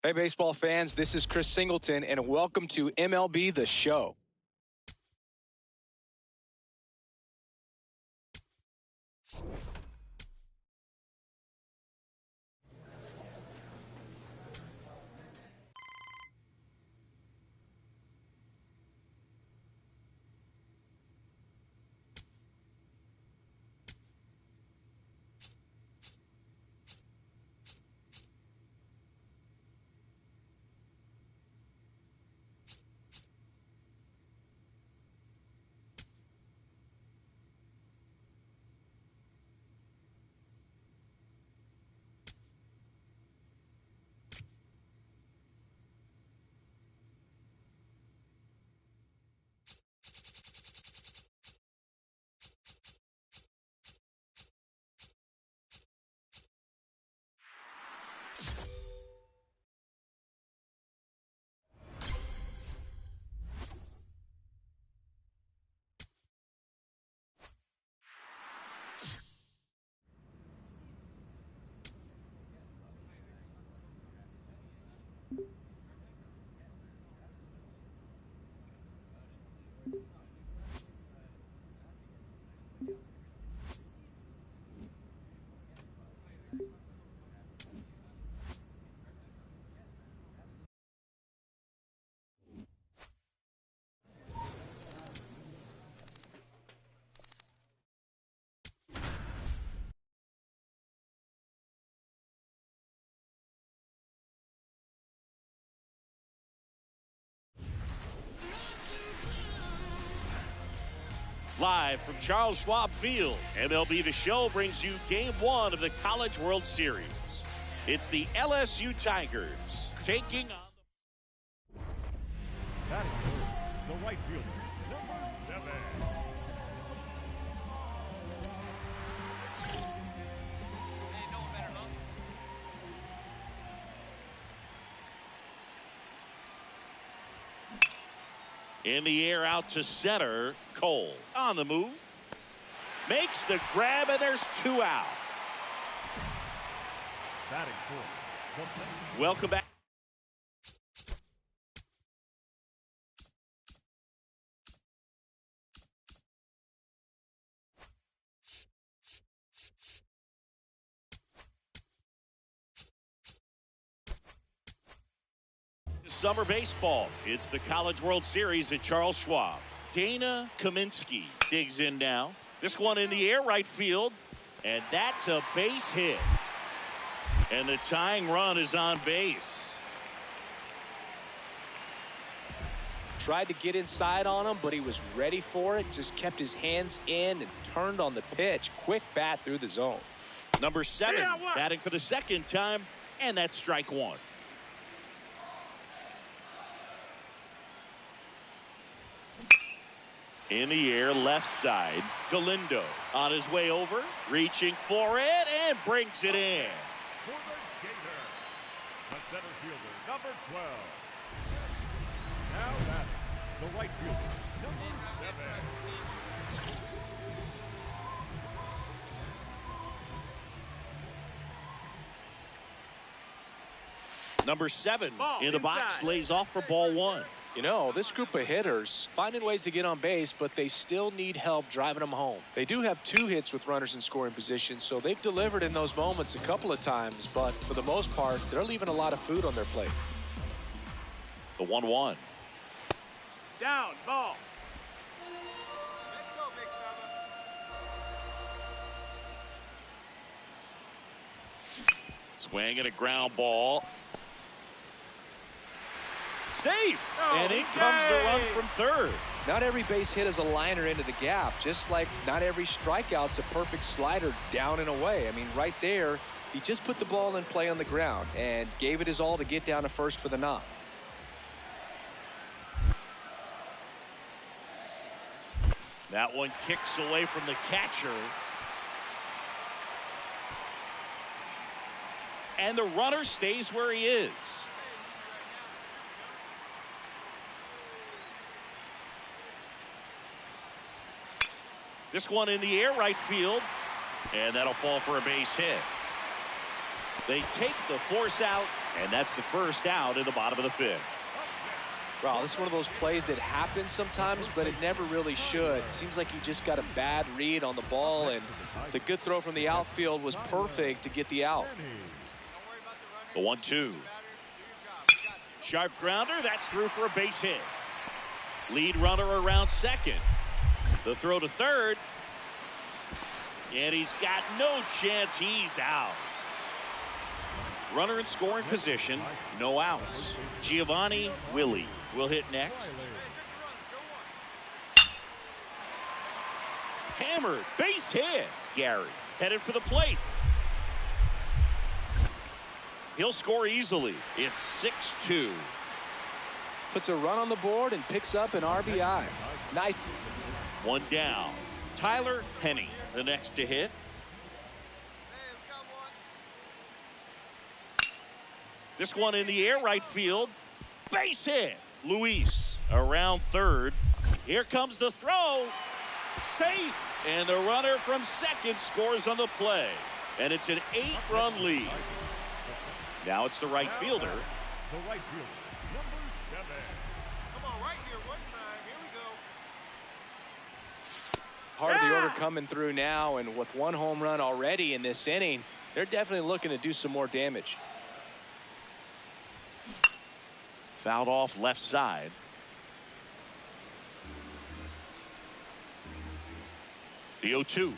Hey, baseball fans, this is Chris Singleton, and welcome to MLB The Show. Live from Charles Schwab Field, MLB The Show brings you Game 1 of the College World Series. It's the LSU Tigers taking on the right fielder, number 7. In the air out to center. Cole on the move. Makes the grab, and there's 2 out. Batting fourth. Welcome back. Summer baseball. It's the College World Series at Charles Schwab. Dana Kaminsky digs in now. This one in the air right field, and that's a base hit. And the tying run is on base. Tried to get inside on him, but he was ready for it. Just kept his hands in and turned on the pitch. Quick bat through the zone. Number 7 batting for the second time, and that's strike 1. In the air, left side, Galindo on his way over, reaching for it, and brings it in. For the Gator, the center fielder, number 12. Now batting, the right fielder, number 7. Number 7 in the box lays off for ball 1. You know, this group of hitters finding ways to get on base, but they still need help driving them home. They do have 2 hits with runners in scoring position, so they've delivered in those moments a couple of times, but for the most part, they're leaving a lot of food on their plate. The 1-1. Down, ball. Let's go, big fella. Swing and a ground ball. Safe. And in comes the run from third. Not every base hit is a liner into the gap, just like not every strikeout's a perfect slider down and away. I mean, right there, he just put the ball in play on the ground and gave it his all to get down to first for the knock. That one kicks away from the catcher. And the runner stays where he is. This one in the air right field, and that'll fall for a base hit. They take the force out And that's the first out in the bottom of the fifth. Well, this is one of those plays that happens sometimes, but it never really should. It seems like he just got a bad read on the ball, and the good throw from the outfield was perfect to get the out. The 1-2. Sharp grounder. That's through for a base hit. Lead runner around second. The throw to third. And he's got no chance. He's out. Runner in scoring position. No outs. Giovanni Willie will hit next. Hammered. Base hit. Gary headed for the plate. He'll score easily. It's 6-2. Puts a run on the board and picks up an RBI. Nice. One down. Tyler Penny, the next to hit. This one in the air right field. Base hit. Luis around third. Here comes the throw. Safe. And the runner from second scores on the play. And it's an 8-run lead. Now it's the right fielder. The right fielder, number 7. Come on, right here, one time. Here we go. Part of the order coming through now, and with one home run already in this inning, they're definitely looking to do some more damage. Fouled off left side. The 0-2.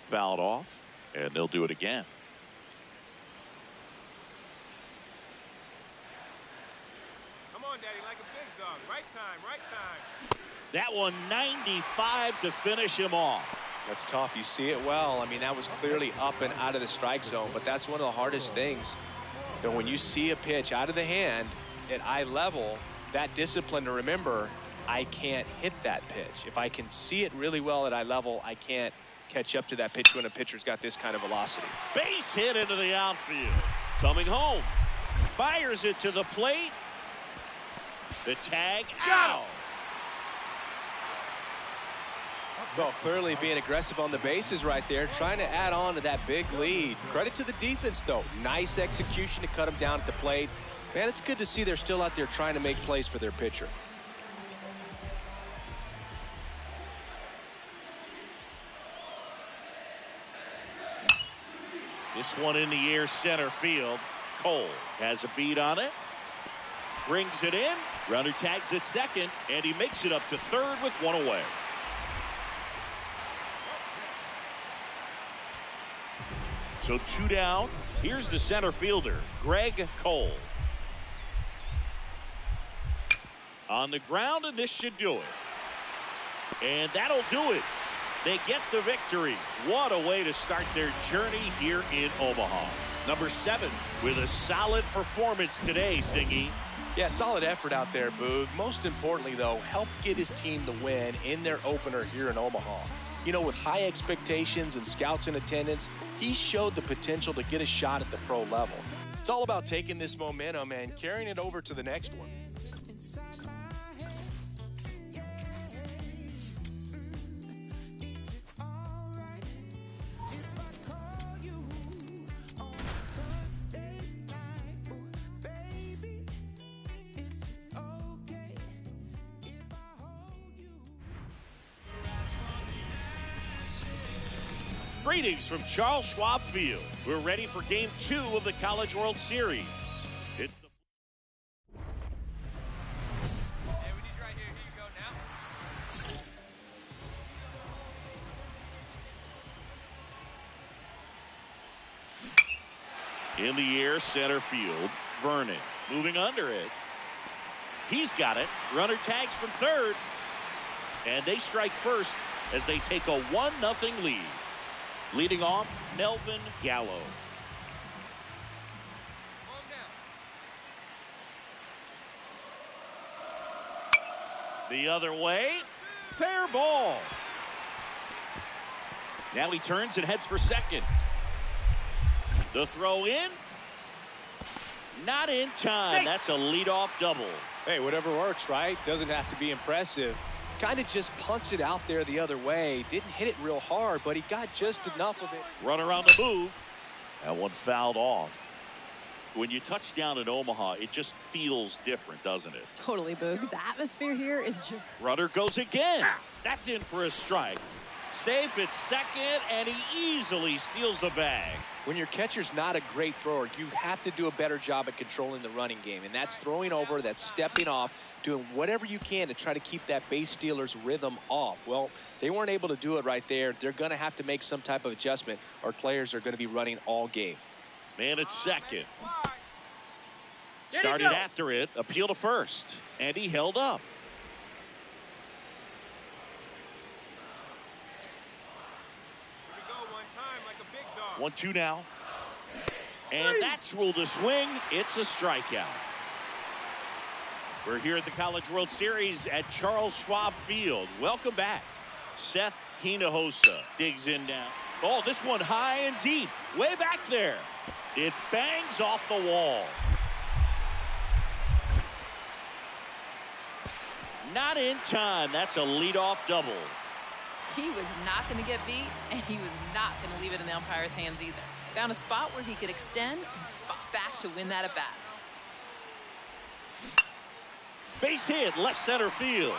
Fouled off, and they'll do it again. Come on, Daddy, like a big dog. Right time, right time. That one 95 to finish him off. That's tough. You see it well. I mean, that was clearly up and out of the strike zone, but that's one of the hardest things. You know, when you see a pitch out of the hand at eye level, that discipline to remember, I can't hit that pitch. If I can see it really well at eye level, I can't catch up to that pitch when a pitcher's got this kind of velocity. Base hit into the outfield. Coming home. Fires it to the plate. The tag out. Well, clearly being aggressive on the bases right there, trying to add on to that big lead. Credit to the defense, though. Nice execution to cut him down at the plate. Man, it's good to see they're still out there trying to make plays for their pitcher. This one in the air center field. Cole has a beat on it. Brings it in. Runner tags at second, and he makes it up to third with one away. So 2 down. Here's the center fielder, Greg Cole. On the ground, and this should do it. And that'll do it. They get the victory. What a way to start their journey here in Omaha. Number 7 with a solid performance today, Singy. Yeah, solid effort out there, Boog. Most importantly, though, helped get his team the win in their opener here in Omaha. You know, with high expectations and scouts in attendance, he showed the potential to get a shot at the pro level. It's all about taking this momentum and carrying it over to the next one. Greetings from Charles Schwab Field. We're ready for Game 2 of the College World Series. It's the Hey, we need you right here. Here you go now. in the air center field. Vernon moving under it. He's got it. Runner tags from third. And they strike first as they take a 1-0 lead. Leading off, Melvin Gallo. Calm down. The other way. Fair ball. Now he turns and heads for second. The throw in. Not in time. That's a leadoff double. Hey, whatever works, right? Doesn't have to be impressive. Kind of just punts it out there the other way. Didn't hit it real hard, but he got just enough of it. Runner on the move. That one fouled off. When you touch down in Omaha, it just feels different, doesn't it? Totally, Boog. The atmosphere here is just... Runner goes again. That's in for a strike. Safe at second, and he easily steals the bag. When your catcher's not a great thrower, you have to do a better job at controlling the running game. And that's throwing over, that's stepping off, doing whatever you can to try to keep that base stealer's rhythm off. Well, they weren't able to do it right there. They're going to have to make some type of adjustment, or players are going to be running all game. Man at second. Started after it, appeal to first, and he held up. Here we go, one time like a big dog. 1-2 now. And that's ruled a swing. It's a strikeout. We're here at the College World Series at Charles Schwab Field. Welcome back. Seth Hinojosa digs in now. Oh, this one high and deep. Way back there. It bangs off the wall. Not in time. That's a leadoff double. He was not going to get beat, and he was not going to leave it in the umpire's hands either. Found a spot where he could extend and fought back to win that at bat. Base hit, left center field.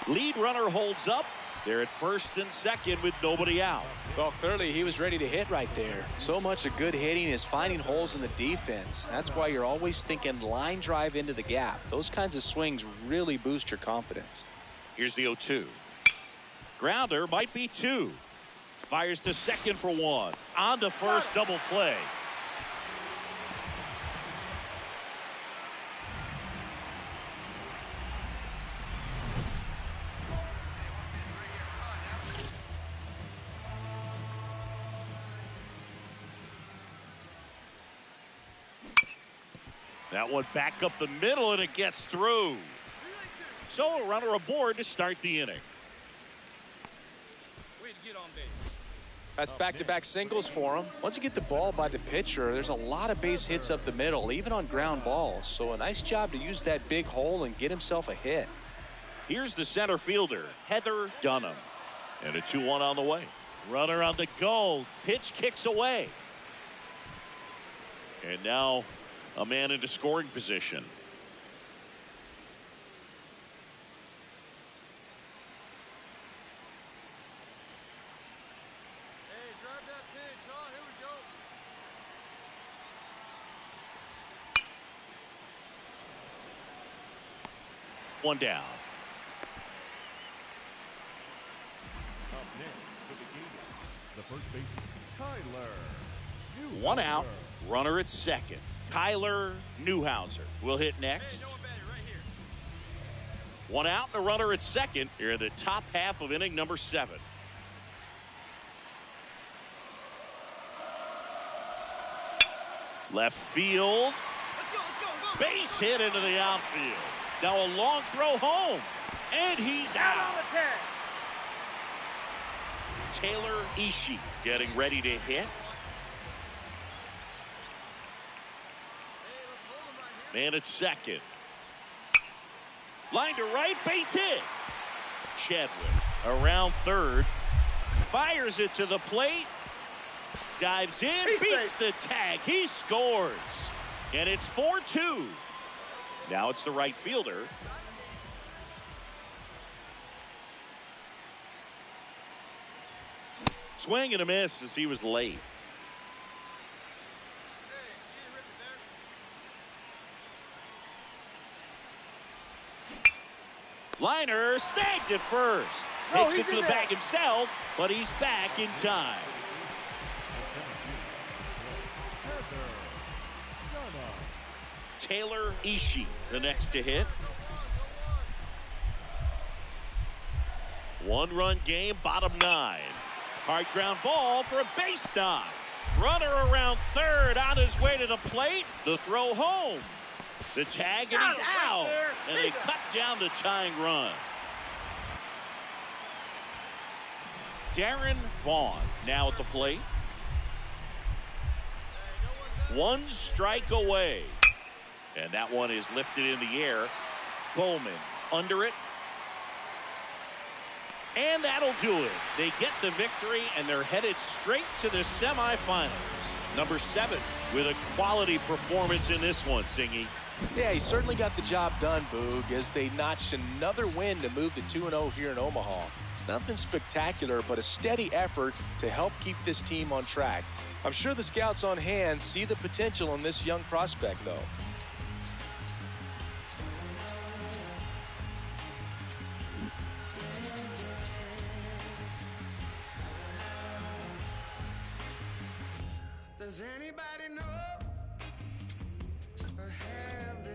Lead runner holds up. They're at first and second with nobody out. Well, clearly he was ready to hit right there. So much of good hitting is finding holes in the defense. That's why you're always thinking line drive into the gap. Those kinds of swings really boost your confidence. Here's the 0-2. Grounder might be 2. Fires to second for 1. On to first, double play. That one back up the middle, and it gets through. So a runner aboard to start the inning. Way to get on base. That's back-to-back singles for him. Once you get the ball by the pitcher, there's a lot of base hits up the middle, even on ground balls. So a nice job to use that big hole and get himself a hit. Here's the center fielder, Heather Dunham. And a 2-1 on the way. Runner on the go. Pitch kicks away. And now a man into scoring position. Hey, drive that pitch, huh? Here we go. One down. Up next for the game, the first baseman, Kyler. One out. Runner at second. Kyler Newhouser will hit next. Hey, no one better, right here. One out and a runner at second here in the top half of inning number 7. Left field. Let's go. Base hit into the outfield. Now a long throw home. And he's out. Taylor Ishii getting ready to hit. Man at second. Line to right, base hit. Chadwick around third. Fires it to the plate. Dives in, beats the tag. He scores. And it's 4-2. Now it's the right fielder. Swing and a miss as he was late. Liner snagged at first. Takes it to the bag himself, but he's back in time. Taylor Ishii, the next to hit. One-run game, bottom 9. Hard ground ball for a base knock. Runner around third on his way to the plate. The throw home. The tag, and he's out. And they cut down the tying run. Darren Vaughn now at the plate. One strike away. And that one is lifted in the air. Bowman under it. And that'll do it. They get the victory, and they're headed straight to the semifinals. Number 7 with a quality performance in this one, Singy. Yeah, he certainly got the job done, Boog, as they notched another win to move to 2-0 here in Omaha. Nothing spectacular, but a steady effort to help keep this team on track. I'm sure the scouts on hand see the potential in this young prospect, though. Does anybody know?